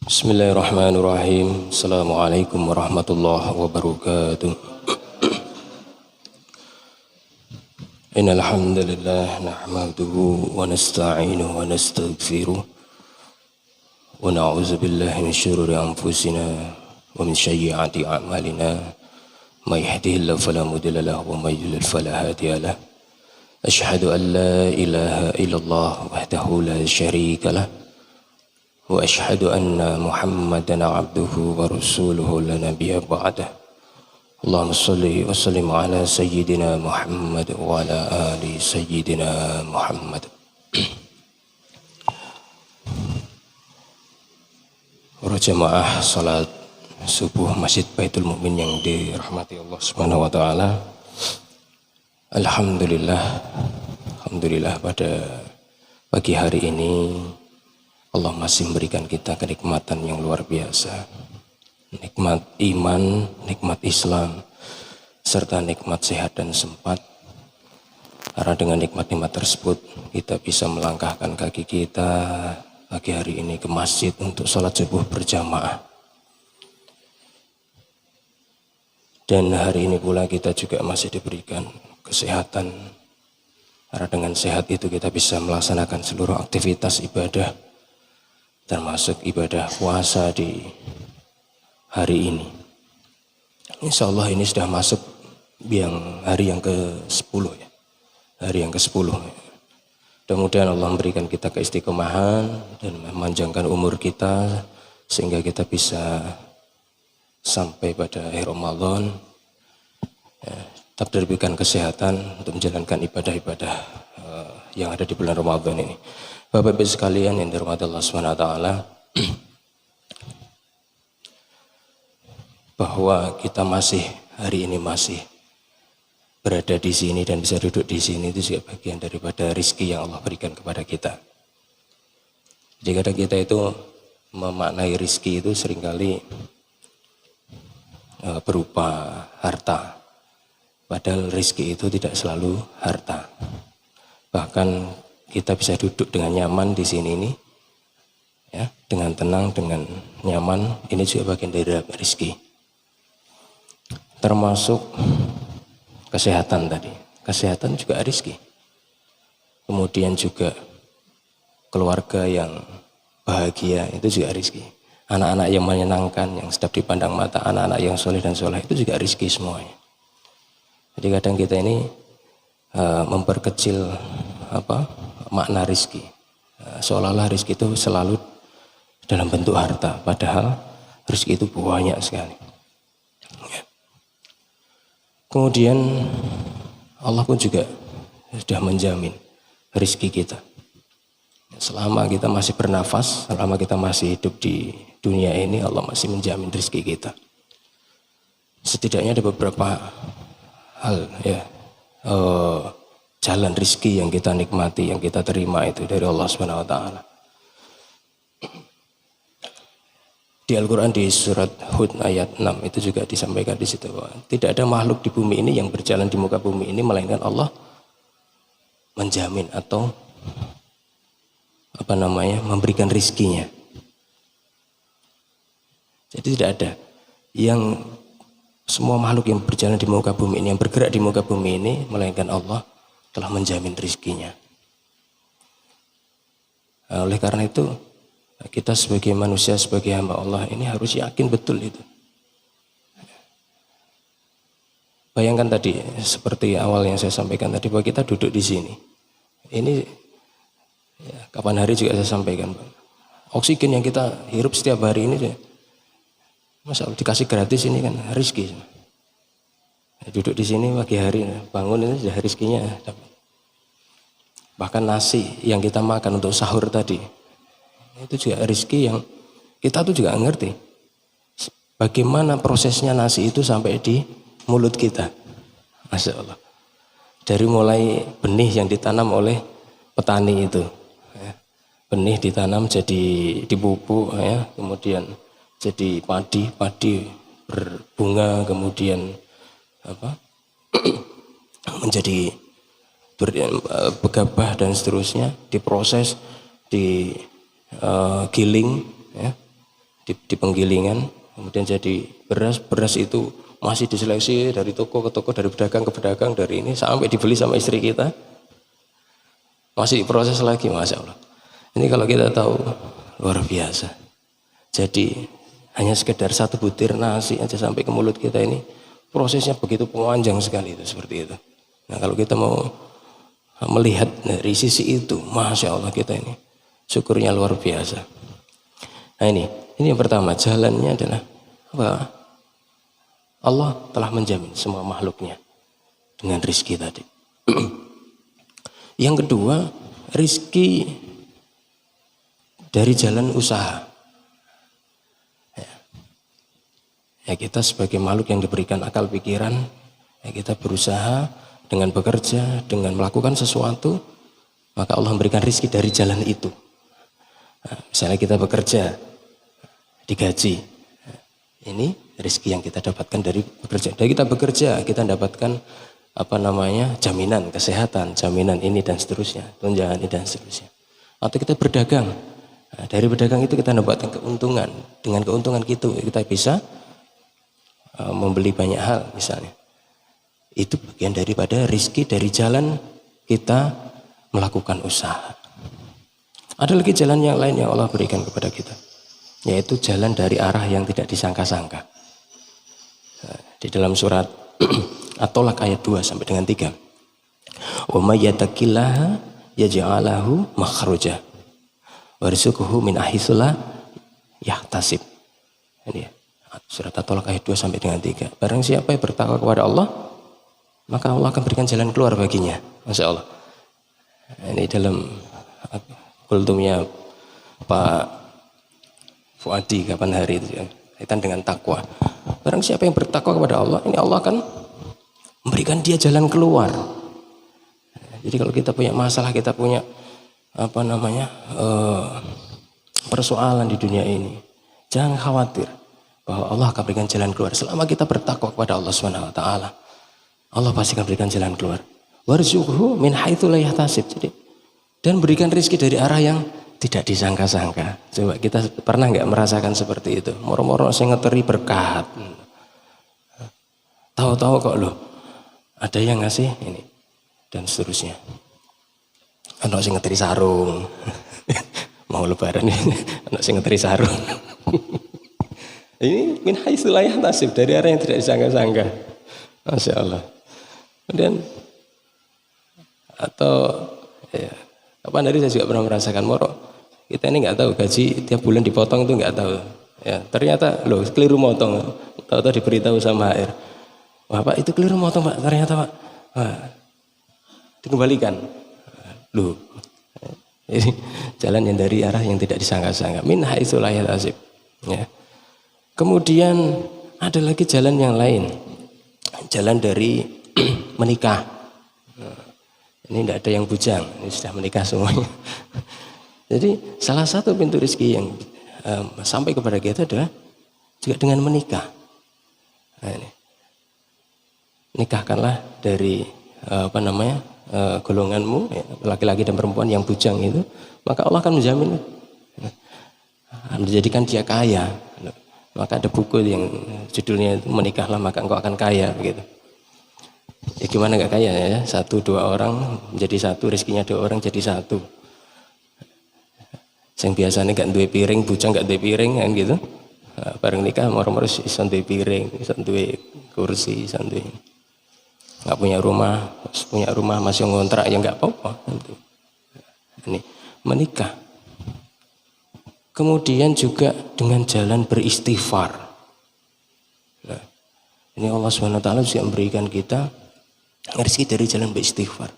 Bismillahirrahmanirrahim. Assalamualaikum warahmatullahi wabarakatuh. Innal hamdalillah nahmaduhu wa nasta'inuhu wa nastaghfiruh wa na'udzu billahi min syururi anfusina wa min sayyiati a'malina. May yahdihillahu fala mudilla lahu wa may yudlil fala hadiya lahu. Asyhadu an la ilaha illallah wahdahu la syarika lahu wa asyhadu anna Muhammadan abduhu wa rasuluhu la nabiyya ba'dah. Allahumma shalli wa sallim ala sayyidina Muhammad wa ala ali sayyidina Muhammad. Para jamaah salat subuh Masjid Baitul Mukmin yang dirahmati Allah Subhanahu wa taala. Alhamdulillah pada pagi hari ini Allah masih memberikan kita kenikmatan yang luar biasa. Nikmat iman, nikmat Islam, serta nikmat sehat dan sempat. Karena dengan nikmat-nikmat tersebut, kita bisa melangkahkan kaki kita pagi hari ini ke masjid untuk sholat subuh berjamaah. Dan hari ini pula kita juga masih diberikan kesehatan. Karena dengan sehat itu kita bisa melaksanakan seluruh aktivitas ibadah, termasuk ibadah puasa di hari ini. Insya Allah ini sudah masuk hari yang ke-10 ya. Hari yang ke-10. Mudah-mudahan Allah memberikan kita keistiqomahan dan memanjangkan umur kita sehingga kita bisa sampai pada akhir Ramadan. Tetap diberikan kesehatan untuk menjalankan ibadah-ibadah yang ada di bulan Ramadan ini. Bapak-bapak sekalian yang dirahmati Allah SWT, bahwa kita hari ini masih berada di sini dan bisa duduk di sini itu juga bagian daripada rizki yang Allah berikan kepada kita. Jadi kadang kita itu memaknai rizki itu seringkali berupa harta. Padahal rizki itu tidak selalu harta. Bahkan kita bisa duduk dengan nyaman di sini ini, ya, dengan tenang, dengan nyaman. Ini juga bagian dari rezeki. Termasuk kesehatan tadi. Kesehatan juga rezeki. Kemudian juga keluarga yang bahagia itu juga rezeki. Anak-anak yang menyenangkan, yang sedap dipandang mata, anak-anak yang soleh dan soleh itu juga rezeki semuanya. Jadi kadang kita ini memperkecil makna rizki, seolah-olah rizki itu selalu dalam bentuk harta, padahal rizki itu banyak sekali. Kemudian Allah pun juga sudah menjamin rizki kita. Selama kita masih bernafas, selama kita masih hidup di dunia ini, Allah masih menjamin rizki kita. Setidaknya ada beberapa hal ya, jalan rizki yang kita nikmati, yang kita terima itu dari Allah Subhanahu wa taala. Di Al-Qur'an di surat Hud ayat 6 itu juga disampaikan di situ bahwa tidak ada makhluk di bumi ini yang berjalan di muka bumi ini melainkan Allah menjamin atau memberikan rizkinya. Jadi tidak ada yang semua makhluk yang berjalan di muka bumi ini, yang bergerak di muka bumi ini melainkan Allah telah menjamin rizkinya. Oleh karena itu kita sebagai manusia, sebagai hamba Allah ini harus yakin betul itu. Bayangkan tadi seperti awal yang saya sampaikan tadi bahwa kita duduk di sini. Ini ya, kapan hari juga saya sampaikan, oksigen yang kita hirup setiap hari ini, masa dikasih gratis ini kan rezeki. Duduk di sini pagi hari, bangun ini sudah rezekinya. Bahkan nasi yang kita makan untuk sahur tadi, itu juga rezeki yang kita tuh juga ngerti. Bagaimana prosesnya nasi itu sampai di mulut kita. Masya Allah. Dari mulai benih yang ditanam oleh petani itu. Benih ditanam jadi dipupuk, ya, kemudian jadi padi berbunga, kemudian menjadi begabah dan seterusnya, diproses, digiling, ya, di penggilingan, kemudian jadi beras. Beras itu masih diseleksi dari toko ke toko, dari pedagang ke pedagang, dari ini sampai dibeli sama istri kita, masih proses lagi, Masya Allah. Ini kalau kita tahu luar biasa. Jadi hanya sekedar satu butir nasi aja sampai ke mulut kita ini prosesnya begitu panjang sekali itu, seperti itu. Nah kalau kita mau melihat dari sisi itu, Masya Allah, kita ini syukurnya luar biasa. Nah ini yang pertama, jalannya adalah apa? Allah telah menjamin semua makhluknya dengan rizki tadi. Yang kedua, rizki dari jalan usaha. Ya kita sebagai makhluk yang diberikan akal pikiran, ya kita berusaha dengan bekerja, dengan melakukan sesuatu, maka Allah memberikan rizki dari jalan itu. Nah, misalnya kita bekerja, digaji, ini rizki yang kita dapatkan dari bekerja. Dari kita bekerja, kita dapatkan jaminan kesehatan, jaminan ini dan seterusnya, tunjangan ini dan seterusnya. Atau kita berdagang, nah, dari berdagang itu kita dapatkan keuntungan. Dengan keuntungan itu kita bisa membeli banyak hal misalnya. Itu bagian daripada rizki dari jalan kita melakukan usaha. Ada lagi jalan yang lain yang Allah berikan kepada kita, yaitu jalan dari arah yang tidak disangka-sangka. Di dalam surat At-Tolak ayat 2 sampai dengan 3. Wa may yattaqillaha yaj'alahu makhraja warzuqhu min haitsu la yahtasib. Ini ya, surat At-Tolak ayat 2 sampai dengan 3. Barang siapa yang bertakwa kepada Allah, maka Allah akan berikan jalan keluar baginya. Masya Allah. Ini dalam kultumnya Pak Fuadi kapan hari itu ya, kaitan dengan takwa. Barang siapa yang bertakwa kepada Allah, ini Allah akan memberikan dia jalan keluar. Jadi kalau kita punya masalah, kita punya persoalan di dunia ini, jangan khawatir bahwa Allah akan berikan jalan keluar. Selama kita bertakwa kepada Allah Subhanahu wa taala, Allah pasti akan berikan jalan keluar. Warzuqhu min haitsu la yahtasib. Jadi, dan berikan rezeki dari arah yang tidak disangka-sangka. Coba kita pernah nggak merasakan seperti itu? Moro-moro sing ngeteri berkat. Tahu-tahu kok loh, ada yang ngasih ini dan seterusnya. Anak sing ngeteri sarung. Mau lebaran ini, anak sing ngeteri sarung. Ini min haitsu la yahtasib, dari arah yang tidak disangka-sangka. Masya Allah. Kemudian atau ya, kapan hari saya juga pernah merasakan moro, kita ini nggak tahu gaji tiap bulan dipotong, itu nggak tahu ya, ternyata loh keliru motong, tahu-tahu diberitahu sama HR, wah Pak itu keliru motong Pak, ternyata Pak, wah, dikembalikan loh. Jadi jalan yang dari arah yang tidak disangka-sangka, min haitsu la yahtasib ya. Kemudian ada lagi jalan yang lain, jalan dari menikah. Ini tidak ada yang bujang, ini sudah menikah semuanya. Jadi salah satu pintu rezeki yang sampai kepada kita adalah juga dengan menikah. Nah, ini. Nikahkanlah dari golonganmu, ya, laki-laki dan perempuan yang bujang itu, maka Allah akan menjamin, menjadikan dia kaya. Maka ada buku yang judulnya itu menikahlah maka engkau akan kaya, begitu. Ya gimana nggak kaya ya? 1-2 orang menjadi satu, rezekinya 2 orang jadi satu. Yang biasanya nggak duwe piring, bujang nggak duwe piring kan gitu. Nah, bareng nikah moro-moro iso duwe piring, iso duwe kursi, iso duwe. Nggak punya rumah masih ngontrak ya nggak apa-apa. Ini menikah. Kemudian juga dengan jalan beristighfar. Nah, ini Allah SWT juga memberikan kita rezeki dari jalan beristighfar.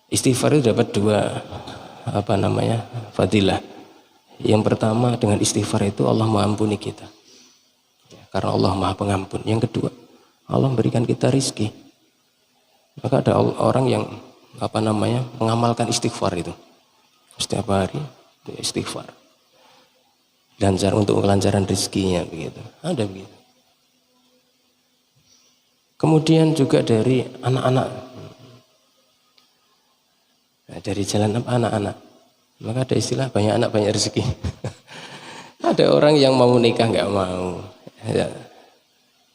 Istighfar itu dapat 2 fadilah. Yang pertama, dengan istighfar itu Allah mengampuni kita. Karena Allah Maha Pengampun. Yang kedua, Allah memberikan kita rezeki. Maka ada orang yang mengamalkan istighfar itu. Setiap hari istighfar. Lancar untuk kelancaran rezekinya begitu. Ada begitu. Kemudian juga dari anak-anak. Nah, dari jalan anak-anak. Maka ada istilah banyak anak banyak rezeki. Ada orang yang mau menikah nggak mau, ya,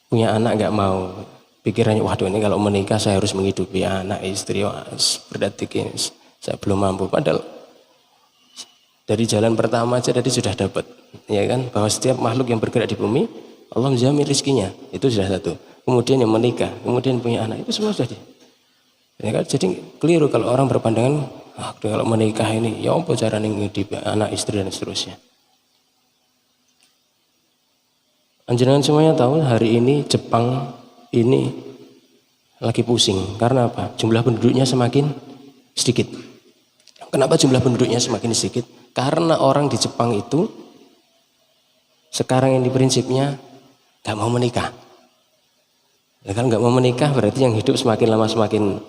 punya anak nggak mau. Pikirannya, waduh ini kalau menikah saya harus menghidupi anak, istri, berarti ini saya belum mampu. Padahal dari jalan pertama aja tadi sudah dapat, ya kan? Bahwa setiap makhluk yang bergerak di bumi, Allah menjamin rezekinya. Itu sudah satu. Kemudian yang menikah, kemudian punya anak, itu semua sudah ya kan? Jadi keliru kalau orang berpandangan, kalau menikah ini, ya apa caranya menghidupi anak, istri dan seterusnya. Anjenengan semuanya tahu hari ini Jepang ini lagi pusing. Karena apa? Jumlah penduduknya semakin sedikit. Kenapa jumlah penduduknya semakin sedikit? Karena orang di Jepang itu sekarang ini prinsipnya gak mau menikah. Ya kan, gak mau menikah berarti yang hidup semakin lama semakin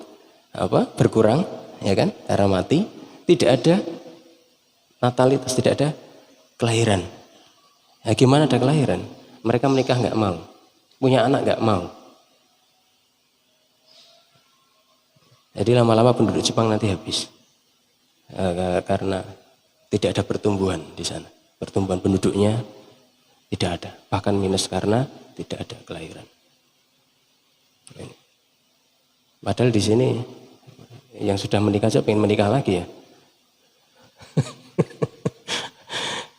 berkurang, ya kan? Karena mati, tidak ada natalitas, tidak ada kelahiran. Ya gimana ada kelahiran? Mereka menikah nggak mau, punya anak nggak mau. Jadi lama-lama penduduk Jepang nanti habis karena tidak ada pertumbuhan di sana. Pertumbuhan penduduknya tidak ada, bahkan minus karena tidak ada kelahiran. Padahal di sini yang sudah menikah aja pengen menikah lagi ya.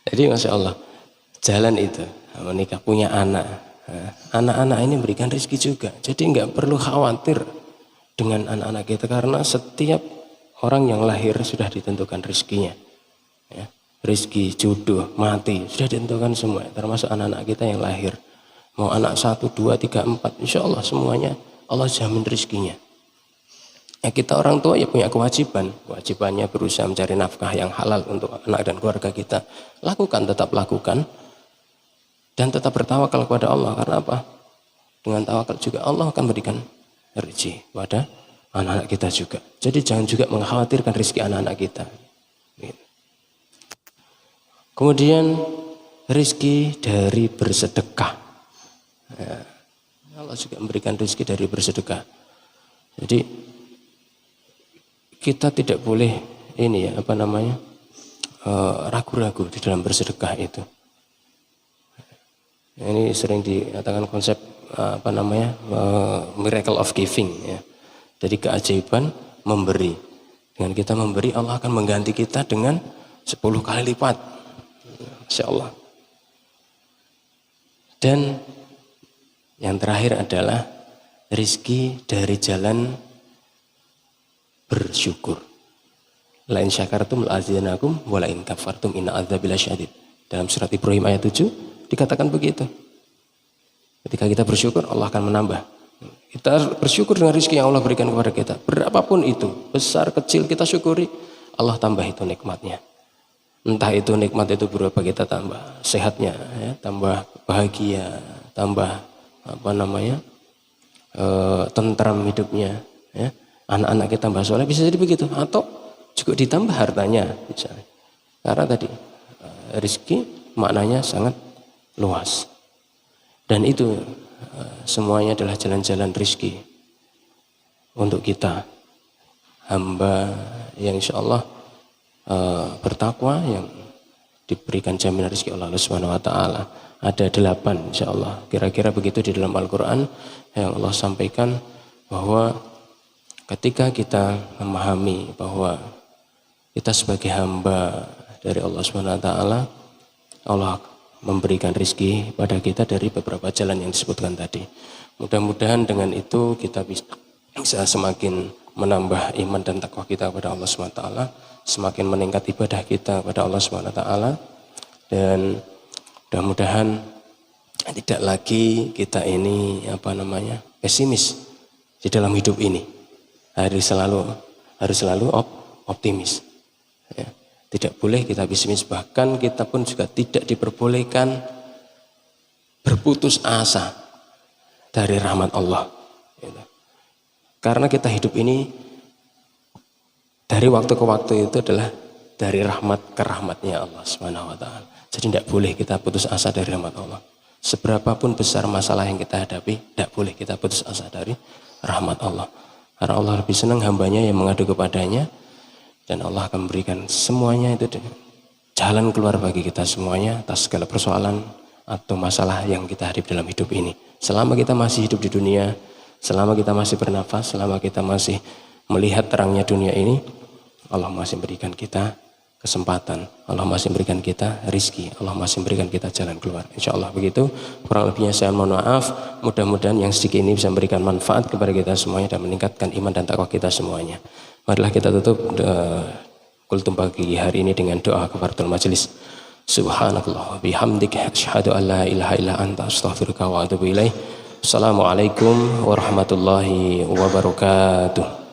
Jadi Masya Allah, jalan itu menikah, punya anak. Anak-anak ini memberikan rezeki juga. Jadi nggak perlu khawatir dengan anak-anak kita karena setiap orang yang lahir sudah ditentukan rezekinya. Ya, rezeki, jodoh, mati sudah ditentukan semua. Termasuk anak-anak kita yang lahir. Mau anak 1, 2, 3, 4, insya Allah semuanya Allah jamin rezekinya. Ya, kita orang tua ya punya kewajibannya berusaha mencari nafkah yang halal untuk anak dan keluarga kita. Lakukan, tetap lakukan. Dan tetap bertawakal kepada Allah. Karena apa? Dengan tawakal juga Allah akan berikan rezeki pada anak-anak kita juga. Jadi jangan juga mengkhawatirkan rezeki anak-anak kita. Kemudian rezeki dari bersedekah. Ya, Allah juga memberikan rezeki dari bersedekah. Jadi kita tidak boleh ini ya ragu-ragu di dalam bersedekah itu. Ini sering dikatakan konsep miracle of giving ya. Jadi keajaiban memberi. Dengan kita memberi Allah akan mengganti kita dengan 10 kali lipat. Masya Allah. Dan yang terakhir adalah rizki dari jalan bersyukur. Lain syakartum la'azidanakum wa la'in kafartum inna adzabi lasyadid. Dalam surat Ibrahim ayat 7 dikatakan begitu. Ketika kita bersyukur, Allah akan menambah. Kita bersyukur dengan rezeki yang Allah berikan kepada kita. Berapapun itu, besar, kecil, kita syukuri. Allah tambah itu nikmatnya. Entah itu nikmat itu berapa kita tambah. Sehatnya, ya, tambah bahagia, tambah tentram hidupnya. Ya. Anak-anak kita tambah soleh, bisa jadi begitu. Atau juga ditambah hartanya. Misalnya. Karena tadi, rezeki maknanya sangat luas. Dan itu semuanya adalah jalan-jalan rezeki untuk kita hamba yang insya Allah bertakwa, yang diberikan jaminan rezeki Allah Subhanahu wa taala. Ada 8 insya Allah. Kira-kira begitu di dalam Al-Quran yang Allah sampaikan bahwa ketika kita memahami bahwa kita sebagai hamba dari Allah Subhanahu wa taala, Allah memberikan rezeki pada kita dari beberapa jalan yang disebutkan tadi. Mudah-mudahan dengan itu kita bisa semakin menambah iman dan takwa kita kepada Allah SWT, semakin meningkat ibadah kita kepada Allah SWT, dan mudah-mudahan tidak lagi kita ini pesimis di dalam hidup ini. Harus selalu optimis. Ya. Tidak boleh kita pesimis, bahkan kita pun juga tidak diperbolehkan berputus asa dari rahmat Allah. Karena kita hidup ini dari waktu ke waktu itu adalah dari rahmat ke rahmatnya Allah Subhanahu wa taala. Jadi tidak boleh kita putus asa dari rahmat Allah. Seberapapun besar masalah yang kita hadapi, tidak boleh kita putus asa dari rahmat Allah. Karena Allah lebih senang hambanya yang mengadu kepadanya. Dan Allah akan memberikan semuanya itu jalan keluar bagi kita semuanya atas segala persoalan atau masalah yang kita hadapi dalam hidup ini. Selama kita masih hidup di dunia, selama kita masih bernafas, selama kita masih melihat terangnya dunia ini, Allah masih berikan kita kesempatan, Allah masih berikan kita rizki, Allah masih berikan kita jalan keluar. Insya Allah begitu. Kurang lebihnya saya mohon maaf. Mudah-mudahan yang sedikit ini bisa memberikan manfaat kepada kita semuanya dan meningkatkan iman dan takwa kita semuanya. Marilah kita tutup kultum pagi hari ini dengan doa kafaratul majelis. Subhanakallah bihamdika asyhadu an la ilaha illa anta astaghfiruka wa atubu ilaik. Assalamualaikum warahmatullahi wabarakatuh.